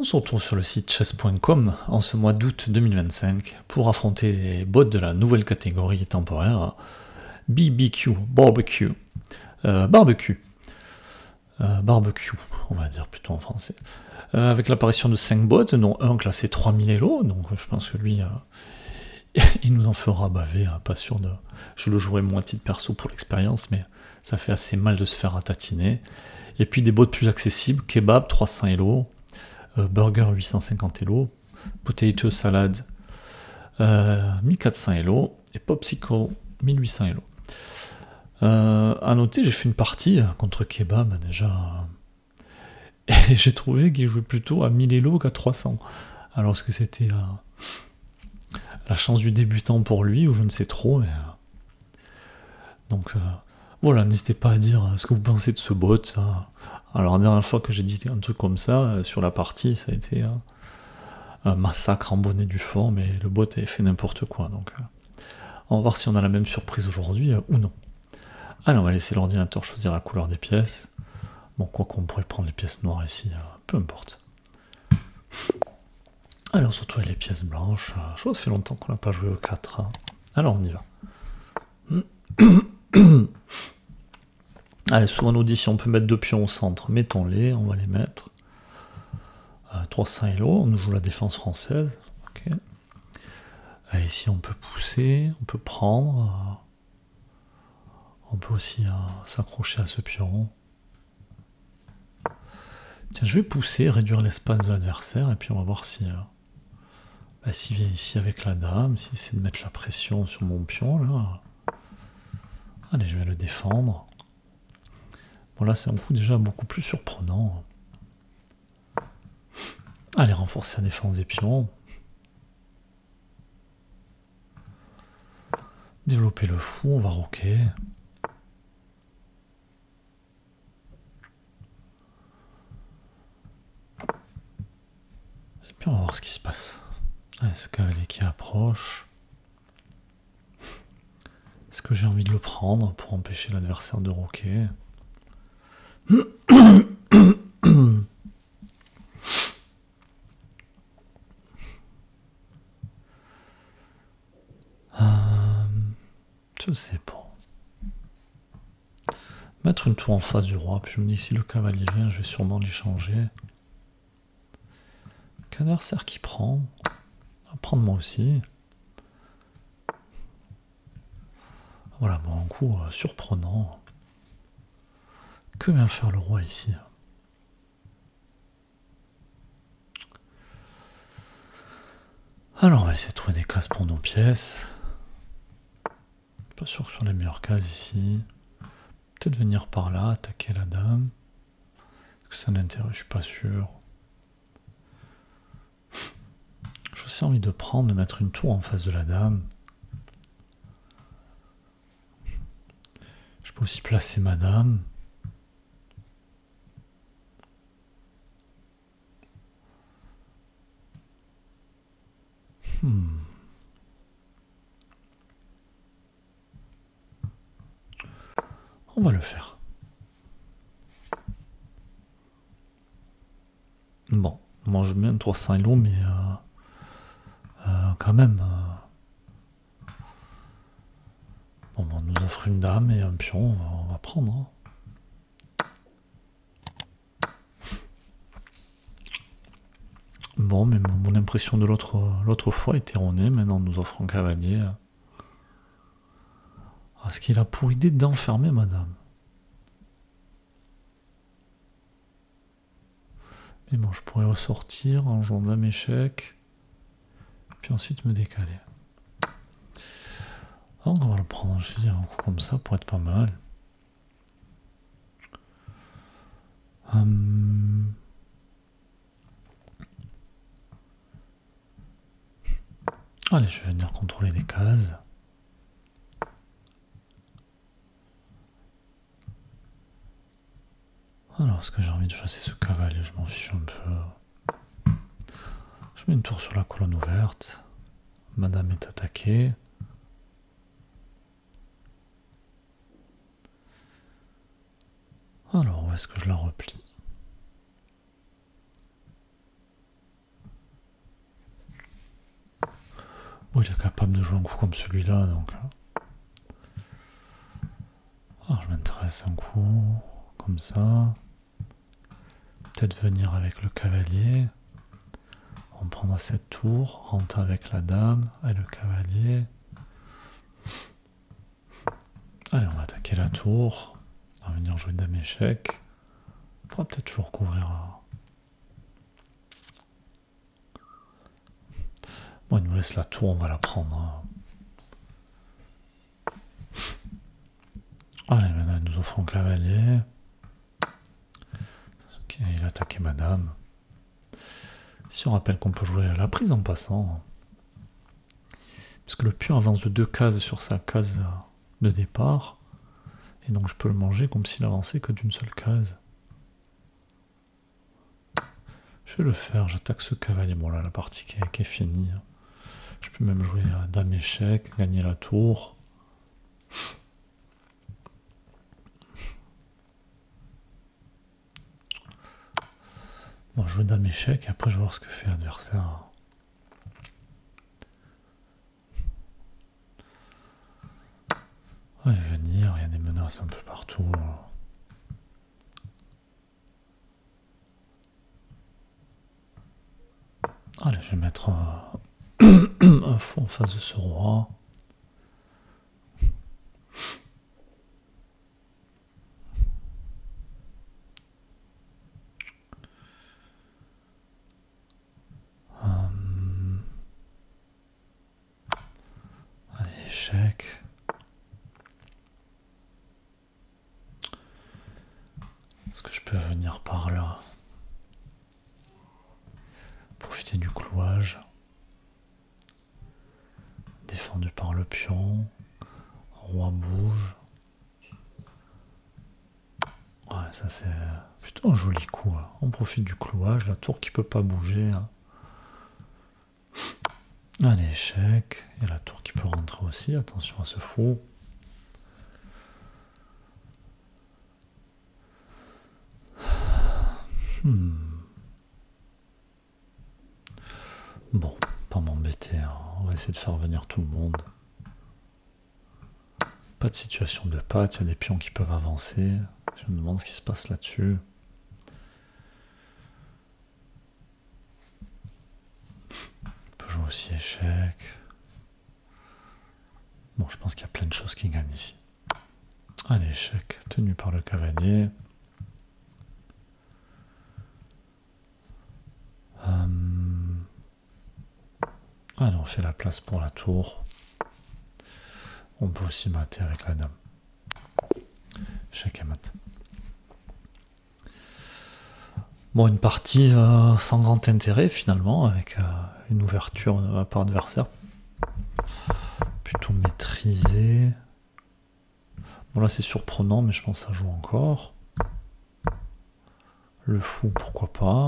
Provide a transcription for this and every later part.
On se retrouve sur le site chess.com en ce mois d'août 2025 pour affronter les bots de la nouvelle catégorie temporaire BBQ, barbecue, barbecue, barbecue, on va dire plutôt en français. Avec l'apparition de 5 bots, dont un classé 3000 Elo, donc je pense que lui, il nous en fera baver, pas sûr de... Je le jouerai moi à titre perso pour l'expérience, mais ça fait assez mal de se faire ratatiner. Et puis des bots plus accessibles, Kebab 300 Elo, Burger 850 Elo, Potato Salad 1400 Elo, et Popsicle 1800 Elo. À noter, j'ai fait une partie contre Kebab déjà, et j'ai trouvé qu'il jouait plutôt à 1000 Elo qu'à 300. Alors que c'était la chance du débutant pour lui, ou je ne sais trop, mais... Donc voilà, n'hésitez pas à dire ce que vous pensez de ce bot. Alors la dernière fois que j'ai dit un truc comme ça, sur la partie, ça a été un massacre en bonnet du fort, mais le bot avait fait n'importe quoi. Donc on va voir si on a la même surprise aujourd'hui ou non. Allez, on va laisser l'ordinateur choisir la couleur des pièces. Bon, quoi qu'on pourrait prendre les pièces noires ici, peu importe. Alors surtout les pièces blanches, je vois que ça fait longtemps qu'on n'a pas joué au 4. Alors on y va. Allez, souvent on nous dit si on peut mettre 2 pions au centre, mettons-les, on va les mettre. 300 Elo, on nous joue la défense française. Okay. Ici on peut pousser, on peut prendre. On peut aussi s'accrocher à ce pion. Tiens, je vais pousser, réduire l'espace de l'adversaire, et puis on va voir si... s'il vient ici avec la dame, s'il essaie de mettre la pression sur mon pion, là. Allez, je vais le défendre. Bon, là, c'est un coup déjà beaucoup plus surprenant. Allez, renforcer la défense des pions. Développer le fou, on va roquer. Et puis on va voir ce qui se passe. Allez, ce cavalier qui approche. Est-ce que j'ai envie de le prendre pour empêcher l'adversaire de roquer? Je sais pas. Mettre une tour en face du roi, puis je me dis si le cavalier vient, je vais sûrement l'échanger. Qu'adversaire qui prend? On va prendre moi aussi. Voilà, bon, un coup surprenant. Que vient faire le roi ici? Alors on va essayer de trouver des cases pour nos pièces. Pas sûr que ce soit les meilleures cases ici. Peut-être venir par là, attaquer la dame. Est-ce que ça l'intéresse? Je suis pas sûr. J'ai aussi envie de prendre, de mettre une tour en face de la dame. Je peux aussi placer ma dame. On va le faire. Bon, moi je mets un 300 Elo, mais quand même. Bon, on nous offre une dame et un pion, on va prendre. Hein. Bon, mais mon impression de l'autre fois était erronée. Maintenant, on nous offre un cavalier. Est-ce qu'il a pour idée d'enfermer madame? Mais bon, je pourrais ressortir en jouant dame échec. Puis ensuite me décaler. Donc on va le prendre, je veux dire, un coup comme ça pour être pas mal. Allez, je vais venir contrôler des cases. Alors, est-ce que j'ai envie de chasser ce cavalier? Je m'en fiche un peu. Je mets une tour sur la colonne ouverte. Madame est attaquée. Alors, où est-ce que je la replie? Bon, il est capable de jouer un coup comme celui-là, donc... Alors, je m'intéresse un coup, comme ça. Peut-être venir avec le cavalier. On prendra cette tour, rentre avec la dame et le cavalier. Allez, on va attaquer la tour. On va venir jouer dame échec. On pourra peut-être toujours couvrir... Bon, il nous laisse la tour, on va la prendre. Hein. Allez, maintenant, il nous offre un cavalier. Ok, il a attaqué madame. Si on rappelle qu'on peut jouer à la prise en passant. Puisque le pion avance de 2 cases sur sa case de départ. Et donc je peux le manger comme s'il avançait que d'une seule case. Je vais le faire, j'attaque ce cavalier. Bon là, la partie qui est finie. Je peux même jouer à dame échec, gagner la tour. Bon, je joue dame échec et après je vais voir ce que fait l'adversaire. Ouais, venir, il y a des menaces un peu partout. Allez, je vais mettre un fou en face de ce roi. Allez, échec. Est-ce que je peux venir par là? Profiter du clouage. Défendu par le pion. Roi bouge. Ouais, ça c'est plutôt un joli coup. Hein. On profite du clouage, la tour qui peut pas bouger. Hein. Allez, échec. Et la tour qui peut rentrer aussi. Attention à ce fou. Bon, pas m'embêter. Hein. On va essayer de faire venir tout le monde. Pas de situation de patte. Il y a des pions qui peuvent avancer. Je me demande ce qui se passe là-dessus. On peut jouer aussi échec. Bon, je pense qu'il y a plein de choses qui gagnent ici. Allez, échec, tenu par le cavalier. Allez, on fait la place pour la tour. On peut aussi mater avec la dame. Échec et mat. Bon, une partie sans grand intérêt finalement, avec une ouverture de la part adversaire. Plutôt maîtrisée. Bon là c'est surprenant, mais je pense que ça joue encore. Le fou, pourquoi pas.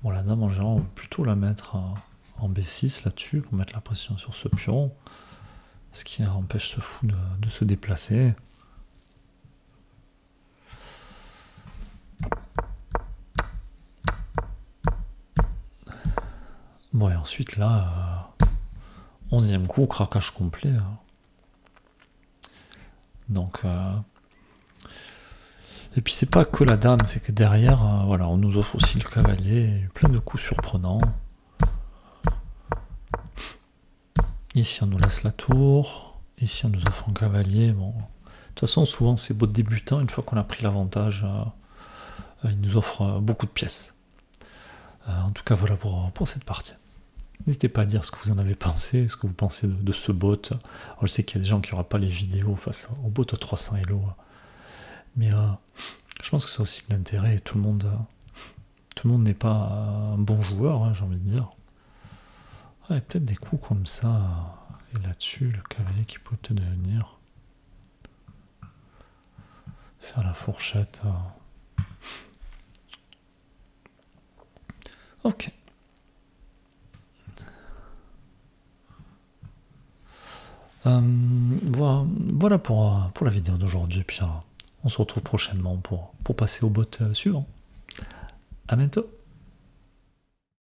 Bon, la dame en général, on va plutôt la mettre en B6 là-dessus, pour mettre la pression sur ce pion. Ce qui empêche ce fou de se déplacer. Bon, et ensuite là, 11e coup, craquage complet. Hein. Donc, et puis c'est pas que la dame, c'est que derrière, voilà, on nous offre aussi le cavalier, plein de coups surprenants. Ici on nous laisse la tour, ici on nous offre un cavalier. Bon, de toute façon souvent c'est beau de débutant, une fois qu'on a pris l'avantage, il nous offre beaucoup de pièces. En tout cas voilà pour cette partie. N'hésitez pas à dire ce que vous en avez pensé, ce que vous pensez de ce bot. Alors, je sais qu'il y a des gens qui n'auront pas les vidéos face au bot à 300 Elo, mais je pense que ça a aussi de l'intérêt. Tout le monde n'est pas un bon joueur, hein, j'ai envie de dire. Ouais, peut-être des coups comme ça, et là-dessus, le cavalier qui peut peut-être venir faire la fourchette. Ok. Voilà pour la vidéo d'aujourd'hui, puis on se retrouve prochainement pour passer au bot suivant. À bientôt.